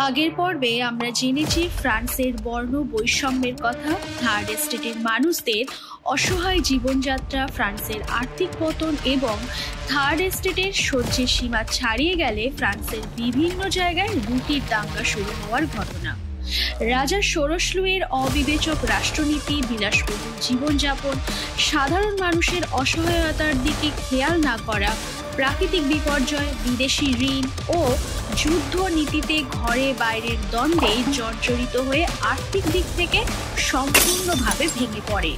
আগের পর্বে আমরা জেনেছি ফ্রান্সের বর্ণ বৈষম্যের কথা, থার্ড এস্টেটের মানুষদের অসহায় জীবনযাত্রা, ফ্রান্সের আর্থিক পতন এবং থার্ড এস্টেটের সহ্যের সীমা ছাড়িয়ে গেলে ফ্রান্সের বিভিন্ন জায়গায় লুটির দাঙ্গা শুরু হওয়ার ঘটনা। রাজা ষোড়শ লুইয়ের অবিবেচক রাষ্ট্রনীতি, বিলাসবহুল জীবনযাপন, সাধারণ মানুষের অসহায়তার দিকে খেয়াল না করা, প্রাকৃতিক বিপর্যয়, বিদেশি ঋণ ও যুদ্ধ নীতিতে ঘরে বাইরের দ্বন্দ্বে জর্জরিত হয়ে আর্থিক দিক থেকে সম্পূর্ণভাবে ভেঙে পড়ে।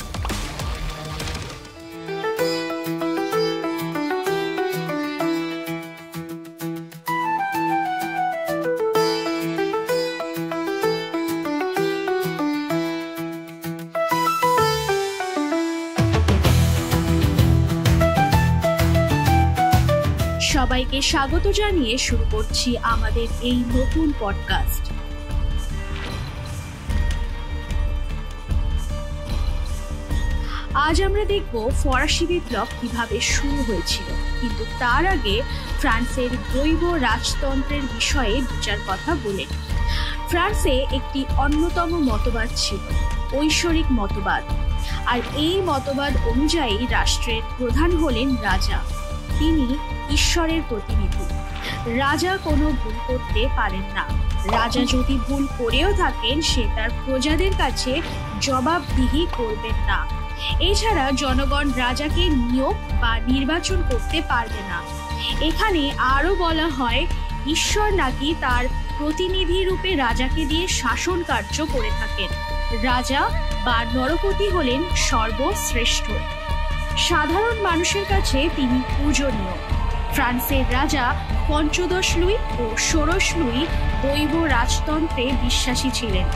সবাইকে স্বাগত জানিয়ে শুরু করছি আমাদের এই নতুন পডকাস্ট। আজ আমরা দেখব ফরাসি বিপ্লব কিভাবে শুরু হয়েছিল, কিন্তু তার আগে ফ্রান্সের দৈব রাজতন্ত্রের বিষয়ে দু চার কথা বলে। ফ্রান্সে একটি অন্যতম মতবাদ ছিল ঐশ্বরিক মতবাদ, আর এই মতবাদ অনুযায়ী রাষ্ট্রের প্রধান হলেন রাজা। তিনি ঈশ্বরের প্রতিনিধি। রাজা কোনো ভুল করতে পারেন না। রাজা যদি ভুল করেও থাকেন, সে তার প্রজাদের কাছে জবাবদিহি করবেন না। এছাড়া জনগণ রাজাকে নিয়োগ বা নির্বাচন করতে পারবে না। এখানে আরো বলা হয়, ঈশ্বর নাকি তার প্রতিনিধি রূপে রাজাকে দিয়ে শাসন কার্য করে থাকেন। রাজা বা নরপতি হলেন সর্বশ্রেষ্ঠ। সাধারণ মানুষের কাছে তিনি পূজনীয়। ফ্রান্সের রাজা পঞ্চদশ লুই ও ষোড়শ লুই দৈব রাজতন্ত্রে বিশ্বাসী ছিলেন।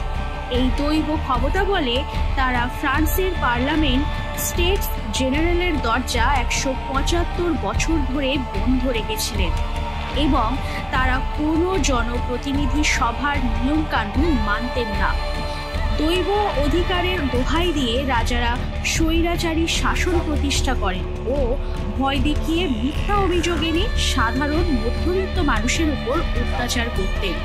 এই দৈব ক্ষমতা বলে তারা ফ্রান্সের পার্লামেন্ট স্টেটস জেনারেলের দরজা 175 বছর ধরে বন্ধ রেখেছিলেন এবং তারা কোনো জনপ্রতিনিধি সভার নিয়মকানুন মানতেন না। দৈব অধিকারের দোহাই দিয়ে রাজারা স্বৈরাচারী শাসন প্রতিষ্ঠা করেন ও ভয় দেখিয়ে মিথ্যা অভিযোগ এনে সাধারণ মধ্যবিত্ত মানুষের উপর অত্যাচার করতেন।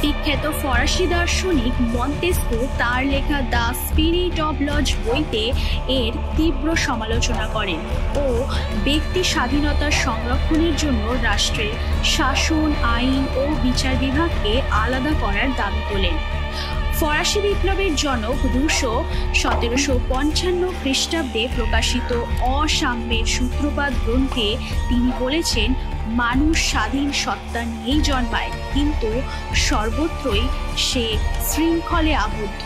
বিখ্যাত ফরাসি দার্শনিক মন্তেস্কো তার লেখা দ্য স্পিরিট অব লজ বইতে এর তীব্র সমালোচনা করেন ও ব্যক্তি স্বাধীনতার সংরক্ষণের জন্য রাষ্ট্রের শাসন, আইন ও বিচার বিভাগকে আলাদা করার দাবি তোলেন। ফরাসি বিপ্লবের জনক রুশো 1755 খ্রিস্টাব্দে প্রকাশিত অসাম্যের সূত্রপাত গ্রন্থে তিনি বলেছেন, মানুষ স্বাধীন সত্তা নিয়েই জন্মায়, কিন্তু সর্বত্রই সে শৃঙ্খলে আবদ্ধ।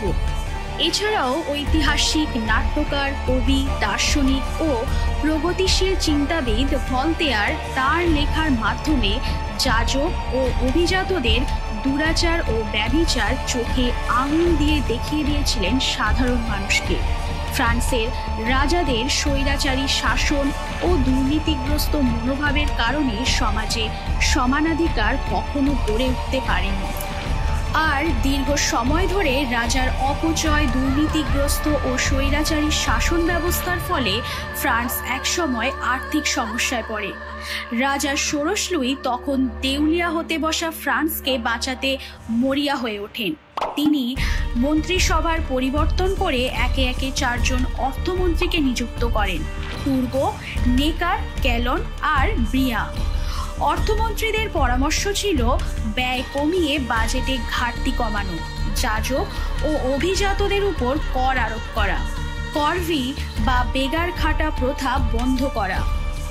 এছাড়াও ঐতিহাসিক, নাট্যকার, কবি, দার্শনিক ও প্রগতিশীল চিন্তাবিদ ভলতেয়ার তার লেখার মাধ্যমে যাজক ও অভিজাতদের দুরাচার ও ব্যভিচার চোখে আঙুল দিয়ে দেখিয়ে দিয়েছিলেন সাধারণ মানুষকে। ফ্রান্সের রাজাদের স্বৈরাচারী শাসন ও দুর্নীতিগ্রস্ত মনোভাবের কারণে সমাজে সমানাধিকার কখনো গড়ে উঠতে পারেনি। আর দীর্ঘ সময় ধরে রাজার অপচয়, দুর্নীতিগ্রস্ত ও স্বৈরাচারী শাসন ব্যবস্থার ফলে ফ্রান্স একসময় আর্থিক সমস্যায় পড়ে। রাজা ষোড়শ লুই তখন দেউলিয়া হতে বসা ফ্রান্সকে বাঁচাতে মরিয়া হয়ে ওঠেন। তিনি মন্ত্রিসভার পরিবর্তন করে একে একে 4 জন অর্থমন্ত্রীকে নিযুক্ত করেন: টুর্গো, নেকার, ক্যালন আর ব্রিয়া। অর্থমন্ত্রীদের পরামর্শ ছিল ব্যয় কমিয়ে বাজেটে ঘাটতি কমানো, যাজক ও অভিজাতদের উপর কর আরোপ করা, করভি বা বেগার খাটা প্রথা বন্ধ করা,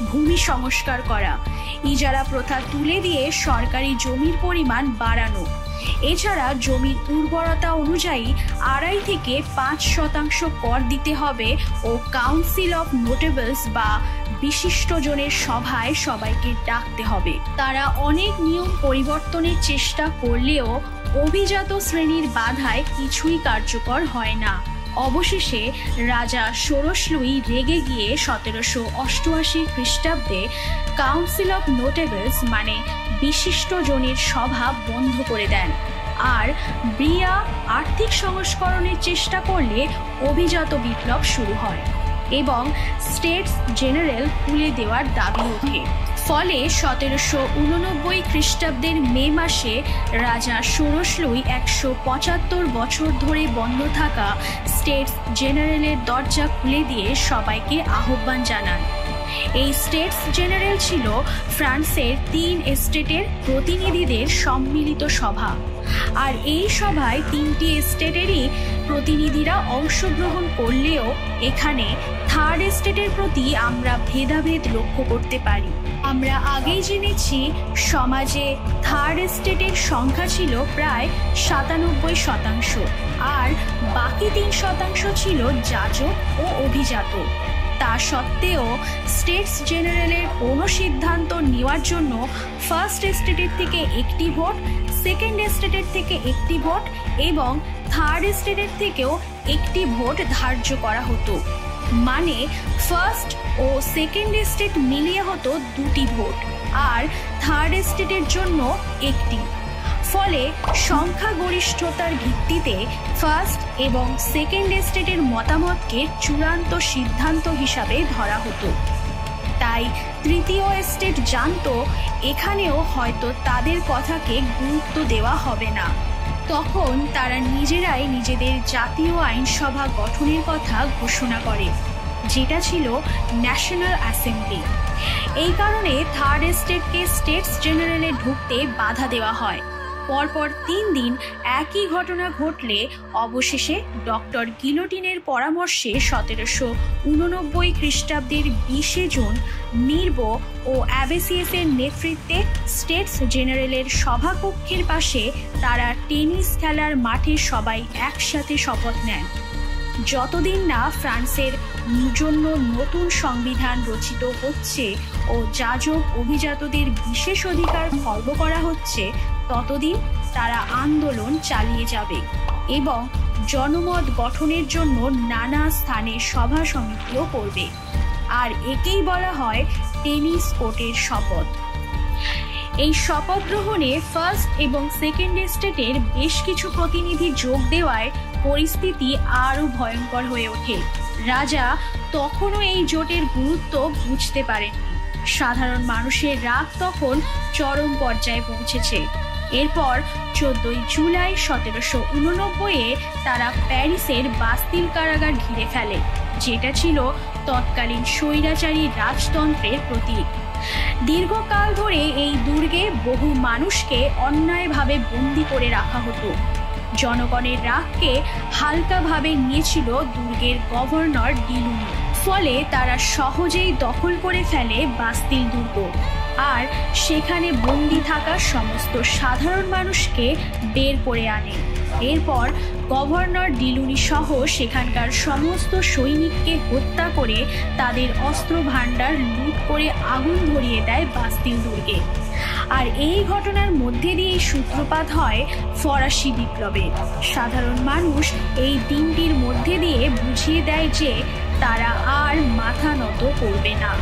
ভূমি সংস্কার করা, ইজারা প্রথা তুলে দিয়ে সরকারি জমির পরিমাণ বাড়ানো। এছাড়া জমির উর্বরতা অনুযায়ী 2.5 থেকে 5% কর দিতে হবে ও কাউন্সিল অফ নোটেবলস বা বিশিষ্টজনের সভায় সবাইকে ডাকতে হবে। তারা অনেক নিয়ম পরিবর্তনের চেষ্টা করলেও অভিজাত শ্রেণীর বাধায় কিছুই কার্যকর হয় না। অবশেষে রাজা ষোড়শ লুই রেগে গিয়ে 1788 খ্রিস্টাব্দে কাউন্সিল অফ নোটেবলস মানে বিশিষ্টজনের সভা বন্ধ করে দেন। আর ব্রিয়া আর্থিক সংস্করণের চেষ্টা করলে অভিজাত বিপ্লব শুরু হয় এবং স্টেটস জেনারেল খুলে দেওয়ার দাবি ওঠে। ফলে 1789 খ্রিস্টাব্দের মে মাসে রাজা ষোড়শ লুই 175 বছর ধরে বন্ধ থাকা স্টেটস জেনারেলের দরজা খুলে দিয়ে সবাইকে আহ্বান জানান। এই স্টেটস জেনারেল ছিল ফ্রান্সের 3 এস্টেটের প্রতিনিধিদের সম্মিলিত সভা। আর এই সভায় 3টি এস্টেটেরই প্রতিনিধিরা অংশগ্রহণ করলেও এখানে থার্ড এস্টেটের প্রতি আমরা ভেদাভেদ লক্ষ্য করতে পারি। আমরা আগেই জেনেছি সমাজে থার্ড এস্টেটের সংখ্যা ছিল প্রায় 97%, আর বাকি 3% ছিল যাজক ও অভিজাত। তা সত্ত্বেও স্টেটস জেনারেলের কোনো সিদ্ধান্ত নেওয়ার জন্য ফার্স্ট এস্টেটের থেকে একটি ভোট, সেকেন্ড এস্টেটের থেকে একটি ভোট এবং থার্ড এস্টেটের থেকেও একটি ভোট ধার্য করা হতো। মানে ফার্স্ট ও সেকেন্ড এস্টেট মিলিয়ে হতো 2টি ভোট, আর থার্ড এস্টেটের জন্য একটি। ফলে সংখ্যাগরিষ্ঠতার ভিত্তিতে ফার্স্ট এবং সেকেন্ড এস্টেটের মতামতকে চূড়ান্ত সিদ্ধান্ত হিসাবে ধরা হতো। তাই তৃতীয় এস্টেট জানতো এখানেও হয়তো তাদের কথাকে গুরুত্ব দেওয়া হবে না। তখন তারা নিজেরাই নিজেদের জাতীয় আইনসভা গঠনের কথা ঘোষণা করে, যেটা ছিল ন্যাশনাল অ্যাসেম্বলি। এই কারণে থার্ড এস্টেটকে স্টেটস জেনারেলে ঢুকতে বাধা দেওয়া হয়। পরপর 3 দিন একই ঘটনা ঘটলে অবশেষে ডক্টর গিলোটিনের পরামর্শে 1789 খ্রিস্টাব্দের 20 জুন মিরবো ও অ্যাবেসিয়াসের নেতৃত্বে স্টেটস জেনারেলের সভাকক্ষের পাশে তারা টেনিস খেলার মাঠে সবাই একসাথে শপথ নেন, যতদিন না ফ্রান্সের জন্য নতুন সংবিধান রচিত হচ্ছে ও যাজক অভিজাতদের বিশেষ অধিকার খর্ব করা হচ্ছে, ততদিন তারা আন্দোলন চালিয়ে যাবে এবং জনমত গঠনের জন্য নানা স্থানে সভা সমিতিও করবে। আর একেই বলা হয় টেনিস কোর্টের শপথ। এই শপথ গ্রহণে ফার্স্ট এবং সেকেন্ড এস্টেটের বেশ কিছু প্রতিনিধি যোগ দেওয়ায় পরিস্থিতি আরও ভয়ঙ্কর হয়ে ওঠে। রাজা তখনও এই জোটের গুরুত্ব বুঝতে পারেননি। সাধারণ মানুষের রাগ তখন চরম পর্যায়ে পৌঁছেছে। এরপর 14 জুলাই 1789-এ তারা প্যারিসের বাস্তিল কারাগার ঘিরে ফেলে, যেটা ছিল তৎকালীন স্বৈরাচারী রাজতন্ত্রের প্রতীক। দীর্ঘকাল ধরে এই দুর্গে বহু মানুষকে অন্যায়ভাবে বন্দী করে রাখা হতো। জনগণের রাগকে হালকাভাবে নিয়েছিল দুর্গের গভর্নর ডিলুনি। ফলে তারা সহজেই দখল করে ফেলে বাস্তিল দুর্গ, আর সেখানে বন্দী থাকা সমস্ত সাধারণ মানুষকে বের করে আনে। এরপর গভর্নর ডিলুনি সহ সেখানকার সমস্ত সৈনিককে হত্যা করে তাদের অস্ত্র ভাণ্ডার লুট করে আগুন ধরিয়ে দেয় বাস্তিল দুর্গে। আর এই ঘটনার মধ্যে দিয়েই সূত্রপাত হয় ফরাসি বিপ্লবের। সাধারণ মানুষ এই দিনটির মধ্যে দিয়ে বুঝিয়ে দেয় যে তারা আর মাথা নত করবে না।